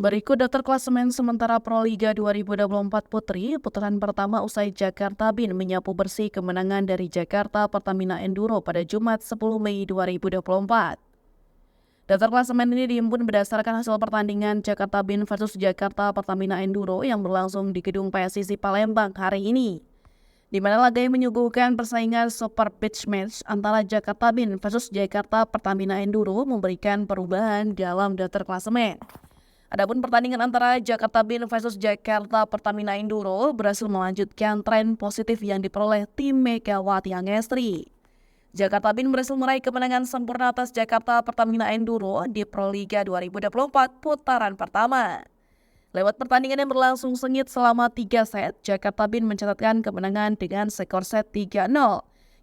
Berikut daftar klasemen sementara Proliga 2024 Putri, putaran pertama usai Jakarta Bin menyapu bersih kemenangan dari Jakarta Pertamina Enduro pada Jumat 10 Mei 2024. Daftar klasemen ini dihimpun berdasarkan hasil pertandingan Jakarta Bin versus Jakarta Pertamina Enduro yang berlangsung di Gedung PSSI Palembang hari ini, di mana laga yang menyuguhkan persaingan Super Beach Match antara Jakarta Bin versus Jakarta Pertamina Enduro memberikan perubahan dalam daftar klasemen. Adapun pertandingan antara Jakarta Bin versus Jakarta Pertamina Enduro berhasil melanjutkan tren positif yang diperoleh tim Megawati Angestri. Jakarta Bin berhasil meraih kemenangan sempurna atas Jakarta Pertamina Enduro di Proliga 2024 putaran pertama. Lewat pertandingan yang berlangsung sengit selama 3 set, Jakarta Bin mencatatkan kemenangan dengan skor set 3-0,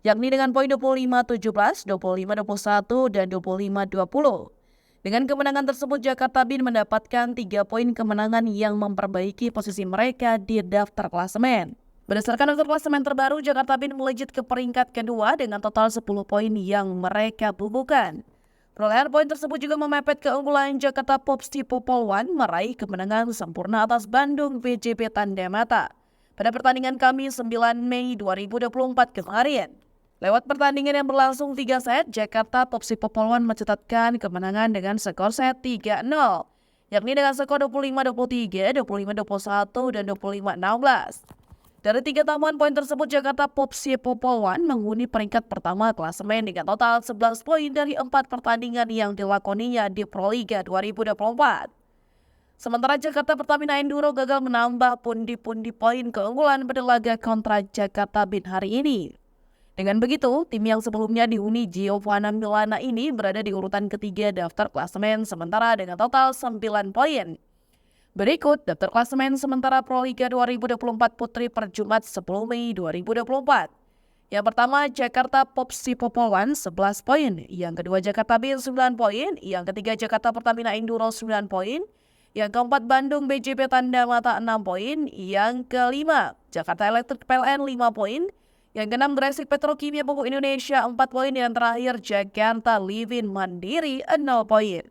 yakni dengan poin 25-17, 25-21, dan 25-20. Dengan kemenangan tersebut, Jakarta Bin mendapatkan 3 poin kemenangan yang memperbaiki posisi mereka di daftar klasemen. Berdasarkan daftar klasemen terbaru, Jakarta Bin melejit ke peringkat kedua dengan total 10 poin yang mereka bubuhkan. Perolehan poin tersebut juga memepet keunggulan Jakarta Popsi Popolwan meraih kemenangan sempurna atas Bandung BJB Tandamata pada pertandingan Kamis 9 Mei 2024 kemarin. Lewat pertandingan yang berlangsung 3 set, Jakarta Popsi Popolwan mencatatkan kemenangan dengan skor set 3-0, yakni dengan skor 25-23, 25-21, dan 25-16. Dari 3 tambahan poin tersebut, Jakarta Popsi Popolwan menghuni peringkat pertama klasemen dengan total 11 poin dari 4 pertandingan yang dilakoninya di Proliga 2024. Sementara Jakarta Pertamina Enduro gagal menambah pundi-pundi poin keunggulan pada laga kontra Jakarta Bin hari ini. Dengan begitu, tim yang sebelumnya dihuni Giovanna Milana ini berada di urutan ketiga daftar klasemen sementara dengan total 9 poin. Berikut daftar klasemen sementara Proliga 2024 Putri per Jumat 10 Mei 2024. Yang pertama, Jakarta Popsi Popolwan 11 poin, yang kedua Jakarta Bin 9 poin, yang ketiga Jakarta Pertamina Enduro 9 poin, yang keempat Bandung BJB Tandamata 6 poin, yang kelima Jakarta Electric PLN 5 poin, yang keenam Gresik Petrokimia Pupuk Indonesia 4 poin, dan terakhir Jakarta Livin Mandiri 0 poin.